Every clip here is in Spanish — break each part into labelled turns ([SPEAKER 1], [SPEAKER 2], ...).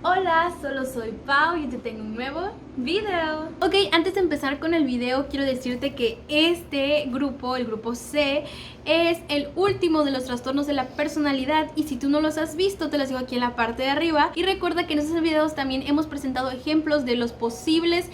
[SPEAKER 1] Hola, solo soy Pau y te tengo un nuevo video. Ok, antes de empezar con el video quiero decirte que este grupo, el grupo C, es el último de los trastornos de la personalidad y si tú no los has visto te los digo aquí en la parte de arriba. Y recuerda que en esos videos también hemos presentado ejemplos de los posibles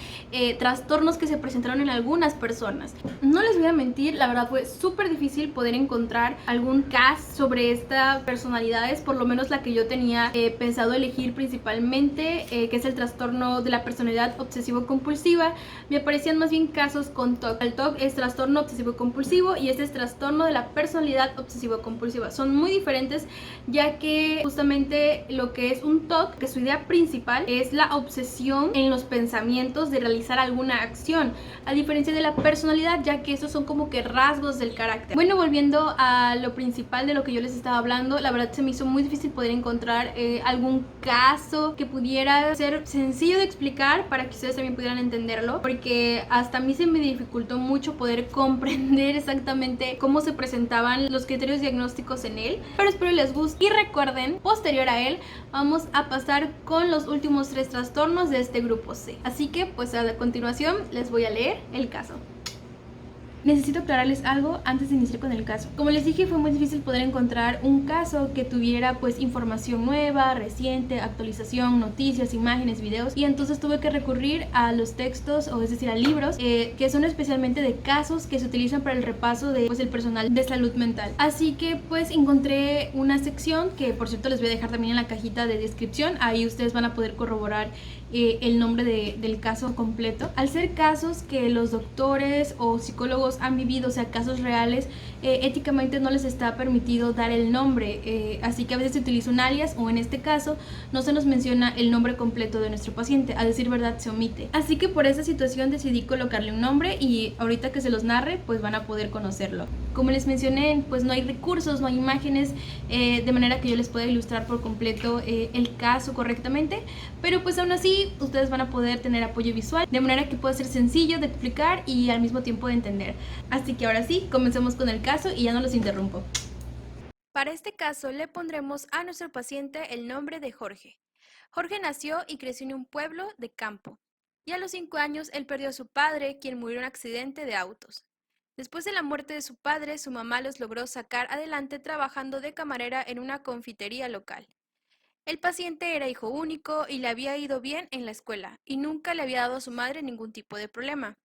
[SPEAKER 1] trastornos que se presentaron en algunas personas. No les voy a mentir, la verdad fue súper difícil poder encontrar algún cast sobre estas personalidades, por lo menos la que yo tenía pensado elegir principalmente, que es el trastorno de la personalidad obsesivo-compulsiva. Me aparecían más bien casos con TOC. El TOC es trastorno obsesivo-compulsivo y este es trastorno de la personalidad obsesivo-compulsiva. Son muy diferentes, ya que justamente lo que es un TOC, que su idea principal es la obsesión en los pensamientos de realizar alguna acción, a diferencia de la personalidad, ya que esos son como que rasgos del carácter. Bueno, volviendo a lo principal de lo que yo les estaba hablando, la verdad se me hizo muy difícil poder encontrar algún caso que pudiera ser sencillo de explicar para que ustedes también pudieran entenderlo, porque hasta a mí se me dificultó mucho poder comprender exactamente cómo se presentaban los criterios diagnósticos en él, pero espero les guste. Y recuerden, posterior a él vamos a pasar con los últimos 3 trastornos de este grupo C. Así que pues a continuación les voy a leer el caso. Necesito aclararles algo antes de iniciar con el caso. Como les dije, fue muy difícil poder encontrar un caso que tuviera pues información nueva, reciente, actualización, noticias, imágenes, videos, y entonces tuve que recurrir a los textos, o es decir, a libros que son especialmente de casos que se utilizan para el repaso de pues el personal de salud mental. Así que pues encontré una sección que por cierto les voy a dejar también en la cajita de descripción. Ahí ustedes van a poder corroborar el nombre del caso completo. Al ser casos que los doctores o psicólogos han vivido, o sea, casos reales, éticamente no les está permitido dar el nombre, así que a veces se utiliza un alias, o en este caso no se nos menciona el nombre completo de nuestro paciente, a decir verdad se omite. Así que por esa situación decidí colocarle un nombre y ahorita que se los narre pues van a poder conocerlo. Como les mencioné, pues no hay recursos, no hay imágenes, de manera que yo les pueda ilustrar por completo el caso correctamente, pero pues aún así ustedes van a poder tener apoyo visual, de manera que pueda ser sencillo de explicar y al mismo tiempo de entender. Así que ahora sí, comencemos con el caso y ya no los interrumpo. Para este caso le pondremos a nuestro paciente el nombre de Jorge. Jorge nació y creció en un pueblo de campo, y a los 5 años él perdió a su padre, quien murió en un accidente de autos. Después de la muerte de su padre, su mamá los logró sacar adelante trabajando de camarera en una confitería local. El paciente era hijo único y le había ido bien en la escuela, y nunca le había dado a su madre ningún tipo de problema,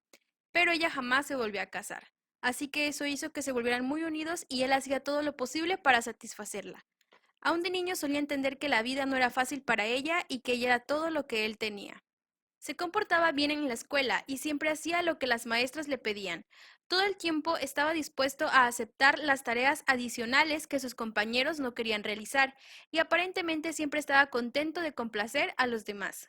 [SPEAKER 1] pero ella jamás se volvió a casar. Así que eso hizo que se volvieran muy unidos y él hacía todo lo posible para satisfacerla. Aún de niño solía entender que la vida no era fácil para ella y que ella era todo lo que él tenía. Se comportaba bien en la escuela y siempre hacía lo que las maestras le pedían. Todo el tiempo estaba dispuesto a aceptar las tareas adicionales que sus compañeros no querían realizar y aparentemente siempre estaba contento de complacer a los demás.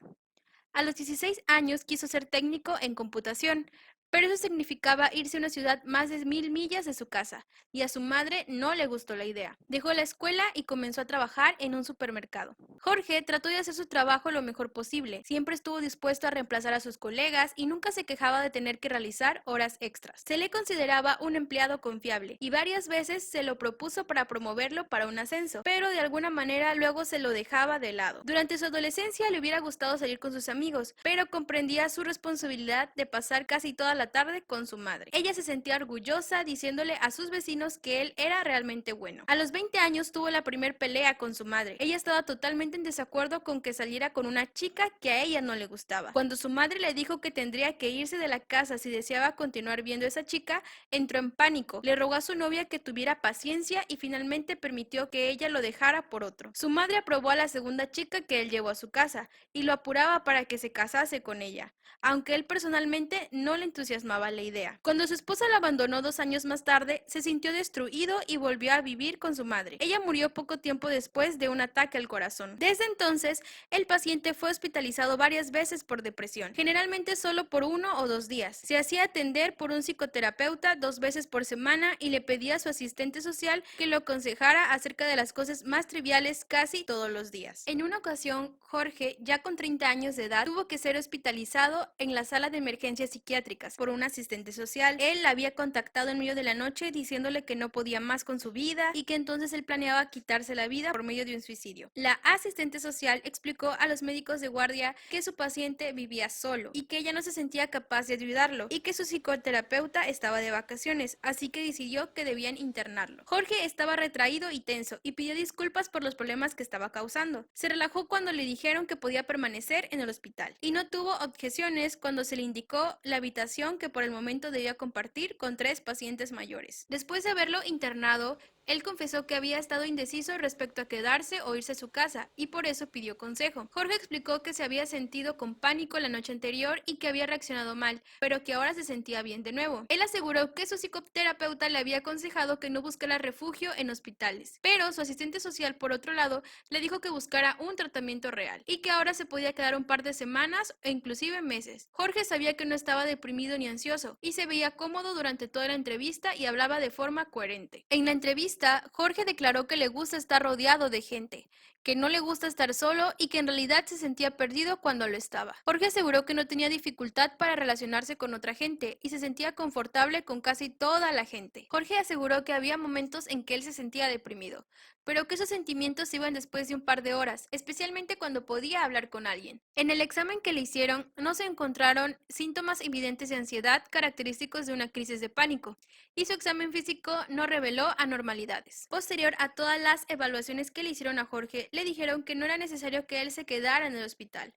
[SPEAKER 1] A los 16 años quiso ser técnico en computación, pero eso significaba irse a una ciudad más de 1000 millas de su casa, y a su madre no le gustó la idea. Dejó la escuela y comenzó a trabajar en un supermercado. Jorge trató de hacer su trabajo lo mejor posible, siempre estuvo dispuesto a reemplazar a sus colegas y nunca se quejaba de tener que realizar horas extras. Se le consideraba un empleado confiable y varias veces se lo propuso para promoverlo para un ascenso, pero de alguna manera luego se lo dejaba de lado. Durante su adolescencia le hubiera gustado salir con sus amigos, pero comprendía su responsabilidad de pasar casi toda la tarde con su madre. Ella se sentía orgullosa diciéndole a sus vecinos que él era realmente bueno. A los 20 años tuvo la primer pelea con su madre. Ella estaba totalmente en desacuerdo con que saliera con una chica que a ella no le gustaba. Cuando su madre le dijo que tendría que irse de la casa si deseaba continuar viendo a esa chica, entró en pánico. Le rogó a su novia que tuviera paciencia y finalmente permitió que ella lo dejara por otro. Su madre aprobó a la segunda chica que él llevó a su casa y lo apuraba para que se casase con ella, aunque él personalmente no le entusiasmaba la idea. Cuando su esposa lo abandonó 2 años más tarde, se sintió destruido y volvió a vivir con su madre. Ella murió poco tiempo después de un ataque al corazón. Desde entonces, el paciente fue hospitalizado varias veces por depresión, generalmente solo por 1 o 2 días. Se hacía atender por un psicoterapeuta 2 veces por semana y le pedía a su asistente social que lo aconsejara acerca de las cosas más triviales casi todos los días. En una ocasión, Jorge, ya con 30 años de edad, tuvo que ser hospitalizado en la sala de emergencias psiquiátricas, por un asistente social. Él la había contactado en medio de la noche diciéndole que no podía más con su vida y que entonces él planeaba quitarse la vida por medio de un suicidio. La asistente social explicó a los médicos de guardia que su paciente vivía solo y que ella no se sentía capaz de ayudarlo y que su psicoterapeuta estaba de vacaciones, así que decidió que debían internarlo. Jorge estaba retraído y tenso y pidió disculpas por los problemas que estaba causando. Se relajó cuando le dijeron que podía permanecer en el hospital y no tuvo objeciones cuando se le indicó la habitación que por el momento debía compartir con 3 pacientes mayores. Después de haberlo internado, él confesó que había estado indeciso respecto a quedarse o irse a su casa y por eso pidió consejo. Jorge explicó que se había sentido con pánico la noche anterior y que había reaccionado mal, pero que ahora se sentía bien de nuevo. Él aseguró que su psicoterapeuta le había aconsejado que no buscara refugio en hospitales, pero su asistente social, por otro lado, le dijo que buscara un tratamiento real y que ahora se podía quedar un par de semanas e inclusive meses. Jorge sabía que no estaba deprimido ni ansioso y se veía cómodo durante toda la entrevista y hablaba de forma coherente. En la entrevista, Jorge declaró que le gusta estar rodeado de gente, que no le gusta estar solo y que en realidad se sentía perdido cuando lo estaba. Jorge aseguró que no tenía dificultad para relacionarse con otra gente y se sentía confortable con casi toda la gente. Jorge aseguró que había momentos en que él se sentía deprimido, pero que esos sentimientos iban después de un par de horas, especialmente cuando podía hablar con alguien. En el examen que le hicieron, no se encontraron síntomas evidentes de ansiedad característicos de una crisis de pánico, y su examen físico no reveló anormalidades. Posterior a todas las evaluaciones que le hicieron a Jorge, le dijeron que no era necesario que él se quedara en el hospital,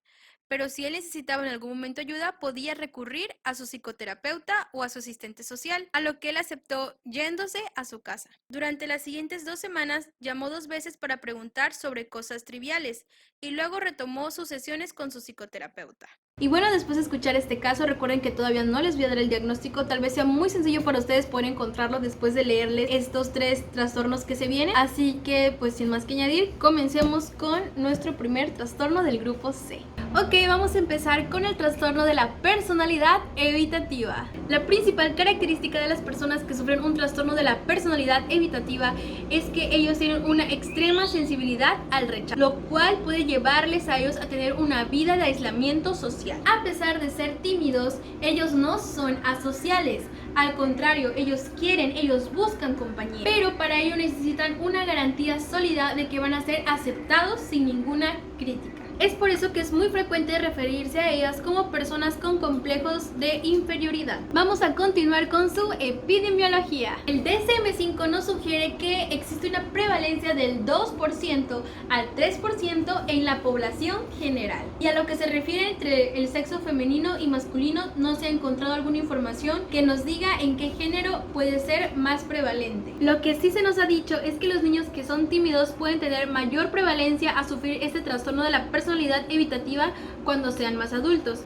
[SPEAKER 1] pero si él necesitaba en algún momento ayuda, podía recurrir a su psicoterapeuta o a su asistente social, a lo que él aceptó yéndose a su casa. Durante las siguientes 2 semanas, llamó 2 veces para preguntar sobre cosas triviales y luego retomó sus sesiones con su psicoterapeuta. Y bueno, después de escuchar este caso, recuerden que todavía no les voy a dar el diagnóstico. Tal vez sea muy sencillo para ustedes poder encontrarlo después de leerles estos 3 trastornos que se vienen. Así que, pues sin más que añadir, comencemos con nuestro primer trastorno del grupo C. Ok, vamos a empezar con el trastorno de la personalidad evitativa. La principal característica de las personas que sufren un trastorno de la personalidad evitativa es que ellos tienen una extrema sensibilidad al rechazo, lo cual puede llevarles a ellos a tener una vida de aislamiento social. A pesar de ser tímidos, ellos no son asociales. Al contrario, ellos buscan compañía, pero para ello necesitan una garantía sólida de que van a ser aceptados sin ninguna crítica. Es por eso que es muy frecuente referirse a ellas como personas con complejos de inferioridad. Vamos a continuar con su epidemiología. El DSM-5 nos sugiere que existe una prevalencia del 2% al 3% en la población general. Y a lo que se refiere entre el sexo femenino y masculino, no se ha encontrado alguna información que nos diga en qué género puede ser más prevalente. Lo que sí se nos ha dicho es que los niños que son tímidos pueden tener mayor prevalencia a sufrir este trastorno de la personalidad evitativa cuando sean más adultos.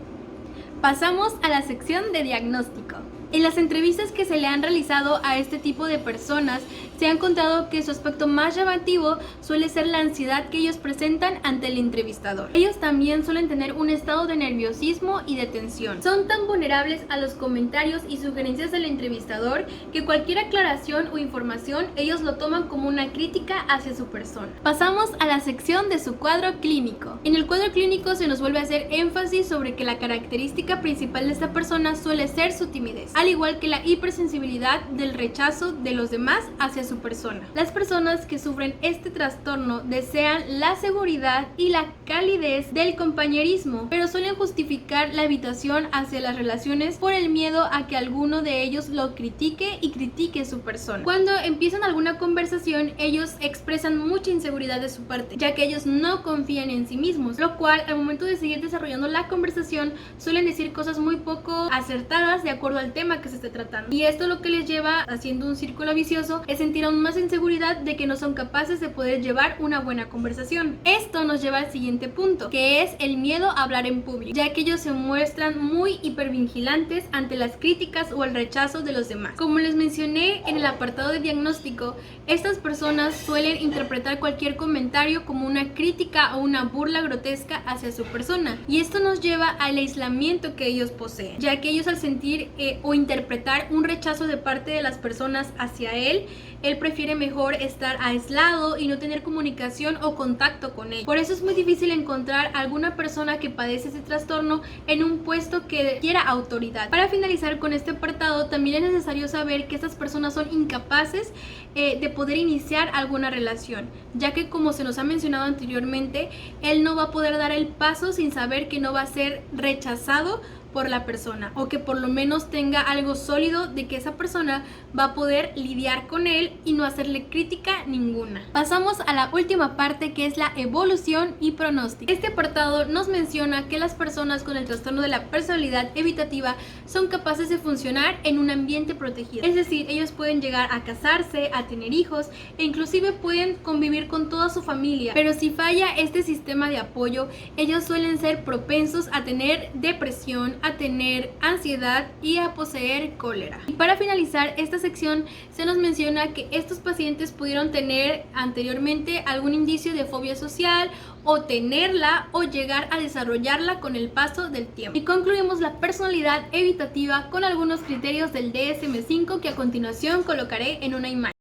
[SPEAKER 1] Pasamos a la sección de diagnóstico. En las entrevistas que se le han realizado a este tipo de personas, se ha encontrado que su aspecto más llamativo suele ser la ansiedad que ellos presentan ante el entrevistador. Ellos también suelen tener un estado de nerviosismo y de tensión. Son tan vulnerables a los comentarios y sugerencias del entrevistador que cualquier aclaración o información ellos lo toman como una crítica hacia su persona. Pasamos a la sección de su cuadro clínico. En el cuadro clínico se nos vuelve a hacer énfasis sobre que la característica principal de esta persona suele ser su timidez, al igual que la hipersensibilidad del rechazo de los demás hacia su persona. Las personas que sufren este trastorno desean la seguridad y la calidez del compañerismo, pero suelen justificar la evitación hacia las relaciones por el miedo a que alguno de ellos lo critique y critique su persona. Cuando empiezan alguna conversación, ellos expresan mucha inseguridad de su parte, ya que ellos no confían en sí mismos, lo cual al momento de seguir desarrollando la conversación suelen decir cosas muy poco acertadas de acuerdo al tema que se esté tratando. Y esto lo que les lleva, haciendo un círculo vicioso, es sentir aún más inseguridad de que no son capaces de poder llevar una buena conversación. Esto nos lleva al siguiente punto, que es el miedo a hablar en público, ya que ellos se muestran muy hipervigilantes ante las críticas o el rechazo de los demás. Como les mencioné en el apartado de diagnóstico, estas personas suelen interpretar cualquier comentario como una crítica o una burla grotesca hacia su persona, y esto nos lleva al aislamiento que ellos poseen, ya que ellos al sentir o interpretar un rechazo de parte de las personas hacia él, él prefiere mejor estar aislado y no tener comunicación o contacto con él. Por eso es muy difícil encontrar alguna persona que padece ese trastorno en un puesto que quiera autoridad. Para finalizar con este apartado, también es necesario saber que estas personas son incapaces de poder iniciar alguna relación, ya que, como se nos ha mencionado anteriormente, él no va a poder dar el paso sin saber que no va a ser rechazado por la persona, o que por lo menos tenga algo sólido de que esa persona va a poder lidiar con él y no hacerle crítica ninguna. Pasamos a la última parte, que es la evolución y pronóstico. Este apartado nos menciona que las personas con el trastorno de la personalidad evitativa son capaces de funcionar en un ambiente protegido, es decir, ellos pueden llegar a casarse, a tener hijos e inclusive pueden convivir con toda su familia, pero si falla este sistema de apoyo, ellos suelen ser propensos a tener depresión, a tener ansiedad y a poseer cólera. Y para finalizar esta sección, se nos menciona que estos pacientes pudieron tener anteriormente algún indicio de fobia social, o tenerla o llegar a desarrollarla con el paso del tiempo. Y concluimos la personalidad evitativa con algunos criterios del DSM-5 que a continuación colocaré en una imagen.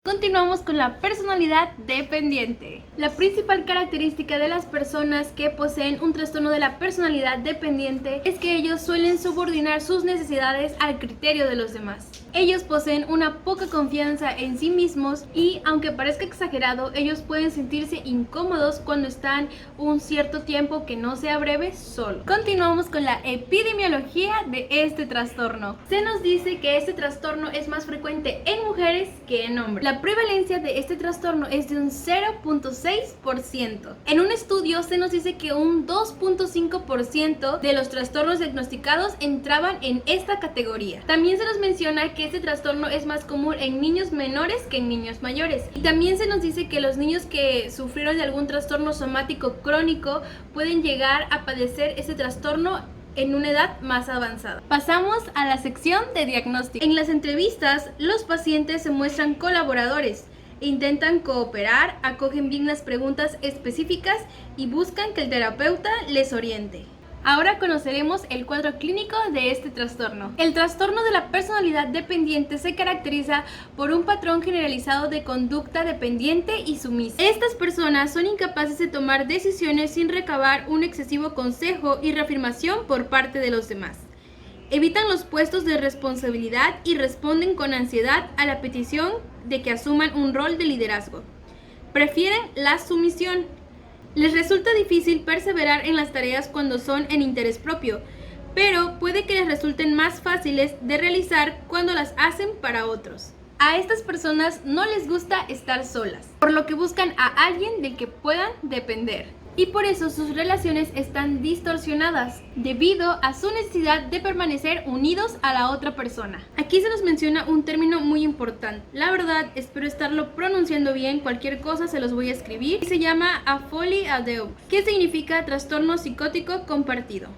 [SPEAKER 1] Continuamos con la personalidad dependiente. La principal característica de las personas que poseen un trastorno de la personalidad dependiente es que ellos suelen subordinar sus necesidades al criterio de los demás. Ellos poseen una poca confianza en sí mismos y, aunque parezca exagerado, ellos pueden sentirse incómodos cuando están un cierto tiempo que no sea breve solo. Continuamos con la epidemiología de este trastorno. Se nos dice que este trastorno es más frecuente en mujeres que en hombres. La prevalencia de este trastorno es de un 0.6%. En un estudio se nos dice que un 2.5% de los trastornos diagnosticados entraban en esta categoría. También se nos menciona que este trastorno es más común en niños menores que en niños mayores. Y también se nos dice que los niños que sufrieron de algún trastorno somático crónico pueden llegar a padecer este trastorno en una edad más avanzada. Pasamos a la sección de diagnóstico. En las entrevistas, los pacientes se muestran colaboradores, intentan cooperar, acogen bien las preguntas específicas y buscan que el terapeuta les oriente. Ahora conoceremos el cuadro clínico de este trastorno. El trastorno de la personalidad dependiente se caracteriza por un patrón generalizado de conducta dependiente y sumisa. Estas personas son incapaces de tomar decisiones sin recabar un excesivo consejo y reafirmación por parte de los demás. Evitan los puestos de responsabilidad y responden con ansiedad a la petición de que asuman un rol de liderazgo. Prefieren la sumisión. Les resulta difícil perseverar en las tareas cuando son en interés propio, pero puede que les resulten más fáciles de realizar cuando las hacen para otros. A estas personas no les gusta estar solas, por lo que buscan a alguien del que puedan depender. Y por eso sus relaciones están distorsionadas, debido a su necesidad de permanecer unidos a la otra persona. Aquí se nos menciona un término muy importante. La verdad, espero estarlo pronunciando bien, cualquier cosa se los voy a escribir. Y se llama afolie à deux, que significa trastorno psicótico compartido.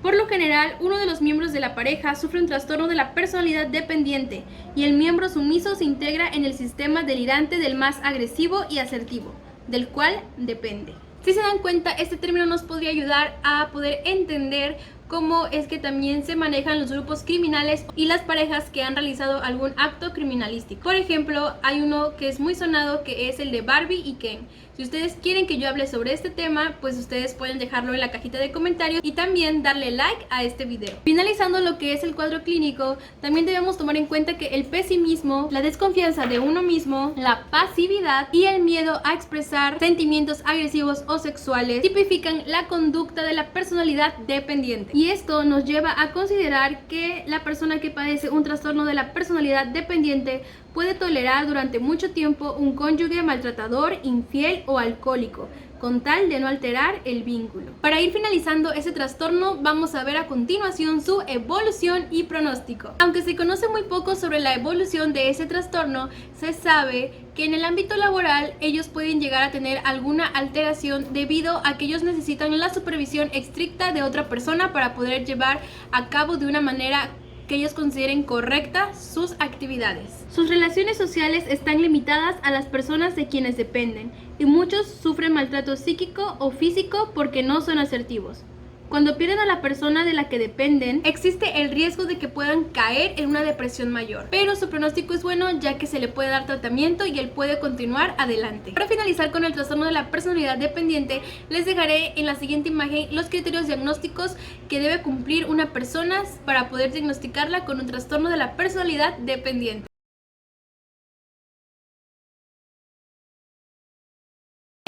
[SPEAKER 1] Por lo general, uno de los miembros de la pareja sufre un trastorno de la personalidad dependiente y el miembro sumiso se integra en el sistema delirante del más agresivo y asertivo, del cual depende. Si se dan cuenta, este término nos podría ayudar a poder entender cómo es que también se manejan los grupos criminales y las parejas que han realizado algún acto criminalístico. Por ejemplo, hay uno que es muy sonado, que es el de Barbie y Ken. Si ustedes quieren que yo hable sobre este tema, pues ustedes pueden dejarlo en la cajita de comentarios y también darle like a este video. Finalizando lo que es el cuadro clínico, también debemos tomar en cuenta que el pesimismo, la desconfianza de uno mismo, la pasividad y el miedo a expresar sentimientos agresivos o sexuales tipifican la conducta de la personalidad dependiente. Y esto nos lleva a considerar que la persona que padece un trastorno de la personalidad dependiente puede tolerar durante mucho tiempo un cónyuge maltratador, infiel o alcohólico, con tal de no alterar el vínculo. Para ir finalizando este trastorno, vamos a ver a continuación su evolución y pronóstico. Aunque se conoce muy poco sobre la evolución de ese trastorno, se sabe que en el ámbito laboral ellos pueden llegar a tener alguna alteración debido a que ellos necesitan la supervisión estricta de otra persona para poder llevar a cabo de una manera que ellos consideren correcta sus actividades. Sus relaciones sociales están limitadas a las personas de quienes dependen y muchos sufren maltrato psíquico o físico porque no son asertivos. Cuando pierden a la persona de la que dependen, existe el riesgo de que puedan caer en una depresión mayor, pero su pronóstico es bueno ya que se le puede dar tratamiento y él puede continuar adelante. Para finalizar con el trastorno de la personalidad dependiente, les dejaré en la siguiente imagen los criterios diagnósticos que debe cumplir una persona para poder diagnosticarla con un trastorno de la personalidad dependiente.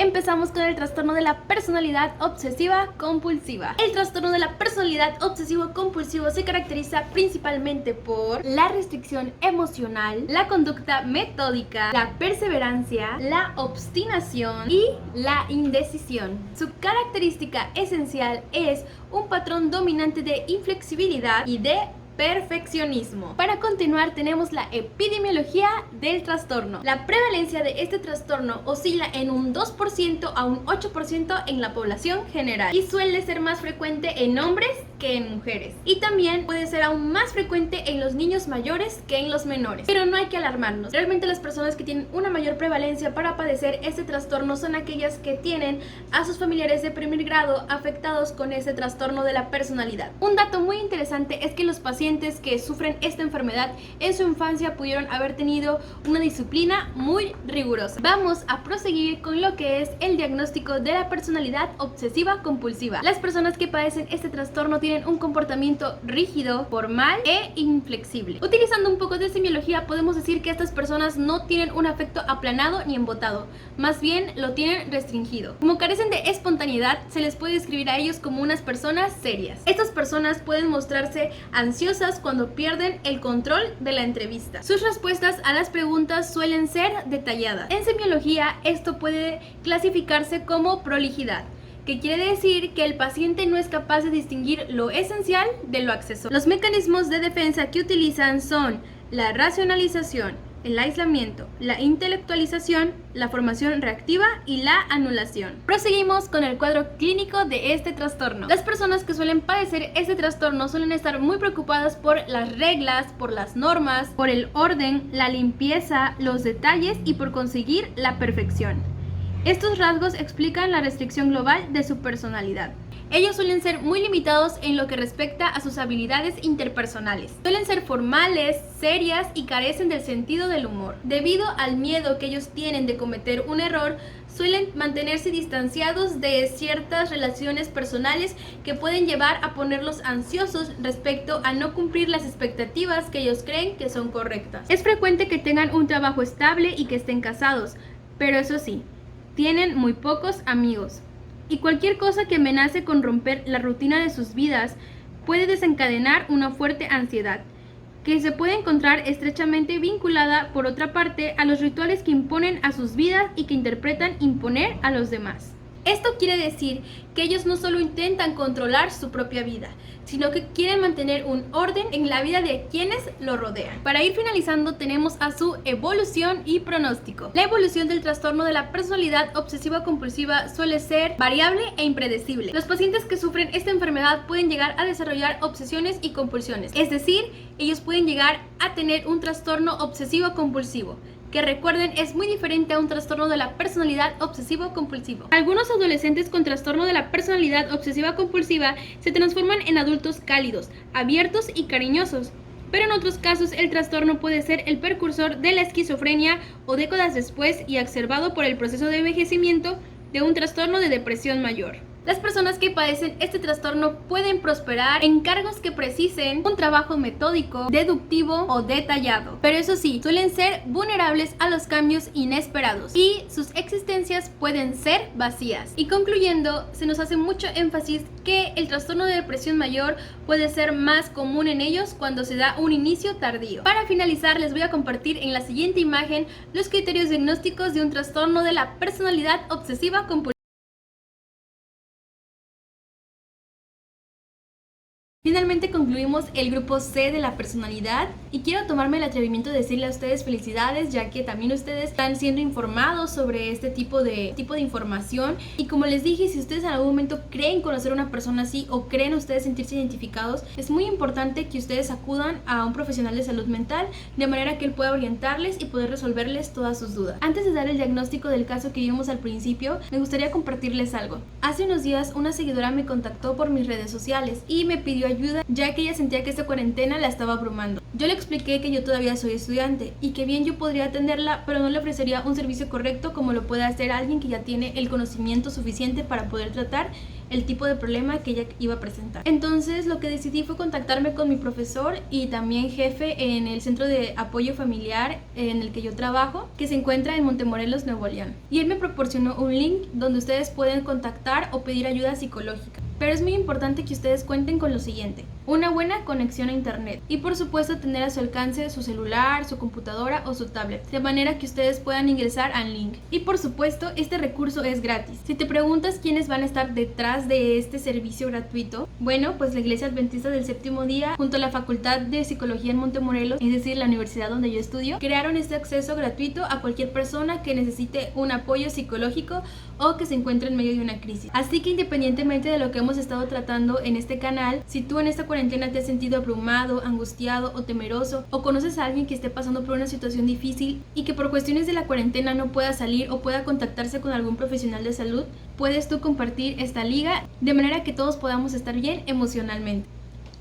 [SPEAKER 1] Empezamos con el trastorno de la personalidad obsesiva compulsiva. El trastorno de la personalidad obsesivo compulsivo se caracteriza principalmente por la restricción emocional, la conducta metódica, la perseverancia, la obstinación y la indecisión. Su característica esencial es un patrón dominante de inflexibilidad y de perfeccionismo. Para continuar tenemos la epidemiología del trastorno. La prevalencia de este trastorno oscila en un 2% a un 8% en la población general y suele ser más frecuente en hombres que en mujeres, y también puede ser aún más frecuente en los niños mayores que en los menores, pero no hay que alarmarnos. Realmente las personas que tienen una mayor prevalencia para padecer este trastorno son aquellas que tienen a sus familiares de primer grado afectados con este trastorno de la personalidad. Un dato muy interesante es que los pacientes que sufren esta enfermedad en su infancia pudieron haber tenido una disciplina muy rigurosa. Vamos a proseguir con lo que es el diagnóstico de la personalidad obsesiva compulsiva. Las personas que padecen este trastorno tienen un comportamiento rígido, formal e inflexible. Utilizando un poco de semiología, podemos decir que estas personas no tienen un afecto aplanado ni embotado, más bien lo tienen restringido. Como carecen de espontaneidad, se les puede describir a ellos como unas personas serias. Estas personas pueden mostrarse ansiosas cuando pierden el control de la entrevista. Sus respuestas a las preguntas suelen ser detalladas. En semiología, esto puede clasificarse como prolijidad, que quiere decir que el paciente no es capaz de distinguir lo esencial de lo accesorio. Los mecanismos de defensa que utilizan son la racionalización, el aislamiento, la intelectualización, la formación reactiva y la anulación. Proseguimos con el cuadro clínico de este trastorno. Las personas que suelen padecer este trastorno suelen estar muy preocupadas por las reglas, por las normas, por el orden, la limpieza, los detalles y por conseguir la perfección. Estos rasgos explican la restricción global de su personalidad. Ellos suelen ser muy limitados en lo que respecta a sus habilidades interpersonales. Suelen ser formales, serias y carecen del sentido del humor. Debido al miedo que ellos tienen de cometer un error, suelen mantenerse distanciados de ciertas relaciones personales que pueden llevar a ponerlos ansiosos respecto a no cumplir las expectativas que ellos creen que son correctas. Es frecuente que tengan un trabajo estable y que estén casados, pero eso sí, tienen muy pocos amigos. Y cualquier cosa que amenace con romper la rutina de sus vidas puede desencadenar una fuerte ansiedad, que se puede encontrar estrechamente vinculada, por otra parte, a los rituales que imponen a sus vidas y que interpretan imponer a los demás. Esto quiere decir que ellos no solo intentan controlar su propia vida, sino que quieren mantener un orden en la vida de quienes lo rodean. Para ir finalizando, tenemos a su evolución y pronóstico. La evolución del trastorno de la personalidad obsesiva compulsiva suele ser variable e impredecible. Los pacientes que sufren esta enfermedad pueden llegar a desarrollar obsesiones y compulsiones, es decir, ellos pueden llegar a tener un trastorno obsesivo compulsivo, que recuerden es muy diferente a un trastorno de la personalidad obsesivo-compulsivo. Algunos adolescentes con trastorno de la personalidad obsesiva-compulsiva se transforman en adultos cálidos, abiertos y cariñosos, pero en otros casos el trastorno puede ser el precursor de la esquizofrenia o décadas después y exacerbado por el proceso de envejecimiento de un trastorno de depresión mayor. Las personas que padecen este trastorno pueden prosperar en cargos que precisen un trabajo metódico, deductivo o detallado, pero eso sí, suelen ser vulnerables a los cambios inesperados y sus existencias pueden ser vacías. Y concluyendo, se nos hace mucho énfasis que el trastorno de depresión mayor puede ser más común en ellos cuando se da un inicio tardío. Para finalizar, les voy a compartir en la siguiente imagen los criterios diagnósticos de un trastorno de la personalidad obsesiva compulsiva. Finalmente, finalmente concluimos el grupo C de la personalidad y quiero tomarme el atrevimiento de decirle a ustedes felicidades, ya que también ustedes están siendo informados sobre este tipo de información. Y como les dije, si ustedes en algún momento creen conocer a una persona así o creen ustedes sentirse identificados, es muy importante que ustedes acudan a un profesional de salud mental de manera que él pueda orientarles y poder resolverles todas sus dudas. Antes de dar el diagnóstico del caso que vimos al principio, me gustaría compartirles algo. Hace unos días una seguidora me contactó por mis redes sociales y me pidió ayuda, ya que ella sentía que esta cuarentena la estaba abrumando. Yo le expliqué que yo todavía soy estudiante y que bien yo podría atenderla, pero no le ofrecería un servicio correcto como lo puede hacer alguien que ya tiene el conocimiento suficiente para poder tratar el tipo de problema que ella iba a presentar. Entonces lo que decidí fue contactarme con mi profesor y también jefe en el centro de apoyo familiar en el que yo trabajo, que se encuentra en Montemorelos, Nuevo León. Y él me proporcionó un link donde ustedes pueden contactar o pedir ayuda psicológica. Pero es muy importante que ustedes cuenten con lo siguiente: una buena conexión a internet y por supuesto tener a su alcance su celular, su computadora o su tablet, de manera que ustedes puedan ingresar al link. Y por supuesto este recurso es gratis. Si te preguntas quiénes van a estar detrás de este servicio gratuito, bueno, pues la Iglesia Adventista del Séptimo Día junto a la Facultad de Psicología en Montemorelos, es decir, la universidad donde yo estudio, crearon este acceso gratuito a cualquier persona que necesite un apoyo psicológico o que se encuentre en medio de una crisis. Así que independientemente de lo que hemos estado tratando en este canal, si tú en esta cuarentena te has sentido abrumado, angustiado o temeroso, o conoces a alguien que esté pasando por una situación difícil y que por cuestiones de la cuarentena no pueda salir o pueda contactarse con algún profesional de salud, puedes tú compartir esta liga de manera que todos podamos estar bien emocionalmente.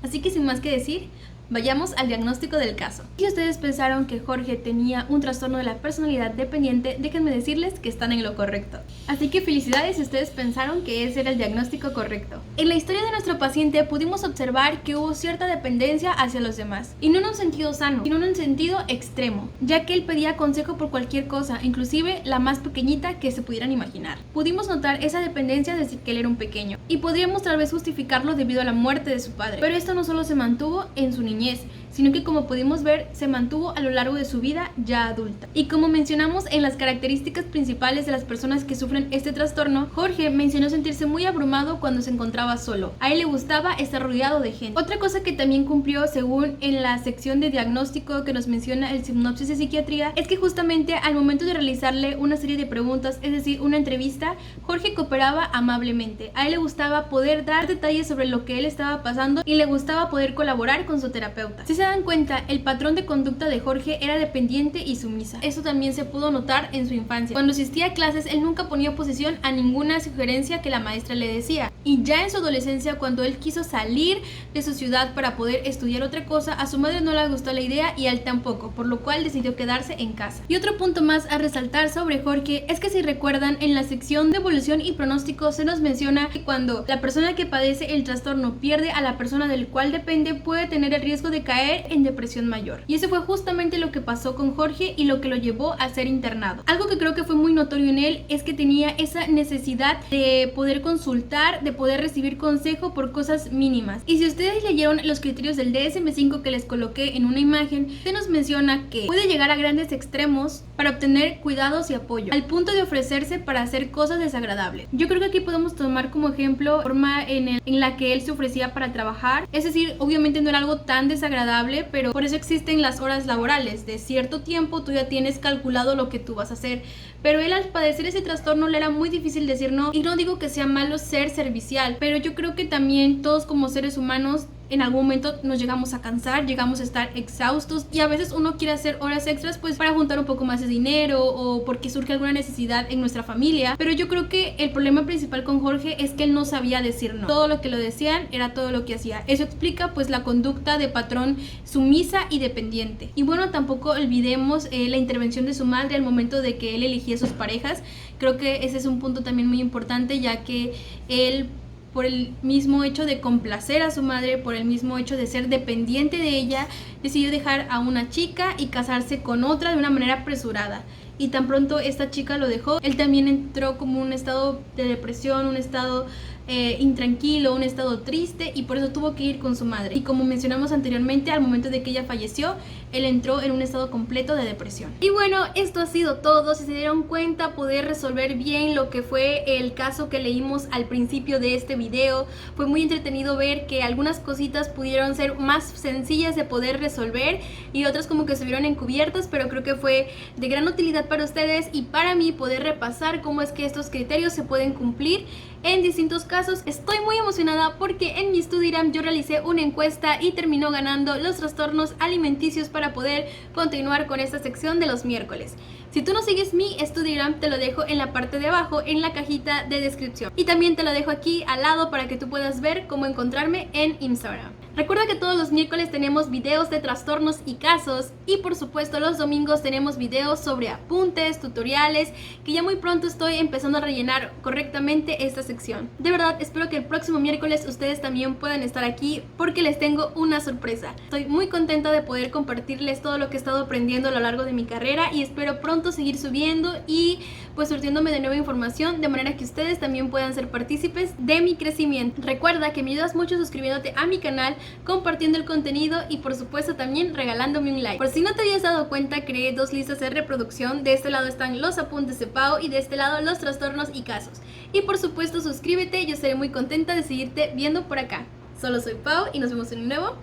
[SPEAKER 1] Así que sin más que decir, vayamos al diagnóstico del caso. Si ustedes pensaron que Jorge tenía un trastorno de la personalidad dependiente, déjenme decirles que están en lo correcto. Así que felicidades si ustedes pensaron que ese era el diagnóstico correcto. En la historia de nuestro paciente pudimos observar que hubo cierta dependencia hacia los demás, y no en un sentido sano, sino en un sentido extremo, ya que él pedía consejo por cualquier cosa, inclusive la más pequeñita que se pudieran imaginar. Pudimos notar esa dependencia desde que él era un pequeño, y podríamos tal vez justificarlo debido a la muerte de su padre, pero esto no solo se mantuvo en su niñez, sino que como pudimos ver se mantuvo a lo largo de su vida ya adulta. Y como mencionamos en las características principales de las personas que sufren este trastorno, Jorge mencionó sentirse muy abrumado cuando se encontraba solo. A él le gustaba estar rodeado de gente. Otra cosa que también cumplió según en la sección de diagnóstico que nos menciona el Sinopsis de Psiquiatría es que justamente al momento de realizarle una serie de preguntas, es decir, una entrevista, Jorge cooperaba amablemente. A él le gustaba poder dar detalles sobre lo que él estaba pasando y le gustaba poder colaborar con su terapeuta. Si se dan cuenta, el patrón de conducta de Jorge era dependiente y sumisa. Eso también se pudo notar en su infancia. Cuando asistía a clases, él nunca ponía oposición a ninguna sugerencia que la maestra le decía. Y ya en su adolescencia, cuando él quiso salir de su ciudad para poder estudiar otra cosa, a su madre no le gustó la idea y a él tampoco, por lo cual decidió quedarse en casa. Y otro punto más a resaltar sobre Jorge es que, si recuerdan, en la sección de evolución y pronóstico se nos menciona que cuando la persona que padece el trastorno pierde a la persona del cual depende, puede tener el riesgo de caer en depresión mayor. Y eso fue justamente lo que pasó con Jorge y lo que lo llevó a ser internado. Algo que creo que fue muy notorio en él es que tenía esa necesidad de poder consultar, de poder recibir consejo por cosas mínimas. Y si ustedes leyeron los criterios del DSM-5 que les coloqué en una imagen, se nos menciona que puede llegar a grandes extremos para obtener cuidados y apoyo, al punto de ofrecerse para hacer cosas desagradables. Yo creo que aquí podemos tomar como ejemplo la forma en la que él se ofrecía para trabajar. Es decir, obviamente no era algo tan desagradable, pero por eso existen las horas laborales. De cierto tiempo tú ya tienes calculado lo que tú vas a hacer, pero él, al padecer ese trastorno, le era muy difícil decir no. Y no digo que sea malo ser servicial, pero yo creo que también todos como seres humanos en algún momento nos llegamos a cansar, llegamos a estar exhaustos, y a veces uno quiere hacer horas extras pues para juntar un poco más de dinero o porque surge alguna necesidad en nuestra familia. Pero yo creo que el problema principal con Jorge es que él no sabía decir no. Todo lo que lo decían era todo lo que hacía. Eso explica pues la conducta de patrón sumisa y dependiente. Y bueno, tampoco olvidemos la intervención de su madre al momento de que él elegía sus parejas. Creo que ese es un punto también muy importante, ya que él, por el mismo hecho de complacer a su madre, por el mismo hecho de ser dependiente de ella, decidió dejar a una chica y casarse con otra de una manera apresurada. Y tan pronto esta chica lo dejó, él también entró como un estado de depresión, un estado intranquilo, un estado triste, y por eso tuvo que ir con su madre. Y como mencionamos anteriormente, al momento de que ella falleció, él entró en un estado completo de depresión. Y bueno, esto ha sido todo. Si se dieron cuenta, poder resolver bien lo que fue el caso que leímos al principio de este video. Fue muy entretenido ver que algunas cositas pudieron ser más sencillas de poder resolver y otras como que se vieron encubiertas, pero creo que fue de gran utilidad para ustedes y para mí poder repasar cómo es que estos criterios se pueden cumplir en distintos casos. Estoy muy emocionada porque en mi Studygram yo realicé una encuesta y terminó ganando los trastornos alimenticios para poder continuar con esta sección de los miércoles. Si tú no sigues mi Studygram, te lo dejo en la parte de abajo en la cajita de descripción. Y también te lo dejo aquí al lado para que tú puedas ver cómo encontrarme en Instagram. Recuerda que todos los miércoles tenemos videos de trastornos y casos, y por supuesto los domingos tenemos videos sobre apuntes, tutoriales, que ya muy pronto estoy empezando a rellenar correctamente esta sección. De verdad espero que el próximo miércoles ustedes también puedan estar aquí porque les tengo una sorpresa. Estoy muy contenta de poder compartirles todo lo que he estado aprendiendo a lo largo de mi carrera y espero pronto seguir subiendo y pues surtiéndome de nueva información, de manera que ustedes también puedan ser partícipes de mi crecimiento. Recuerda que me ayudas mucho suscribiéndote a mi canal, compartiendo el contenido y por supuesto también regalándome un like. Por si no te habías dado cuenta, creé dos listas de reproducción. De este lado están los apuntes de Pau y de este lado los trastornos y casos. Y por supuesto suscríbete, yo estaré muy contenta de seguirte viendo por acá. Solo soy Pau y nos vemos en un nuevo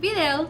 [SPEAKER 1] video.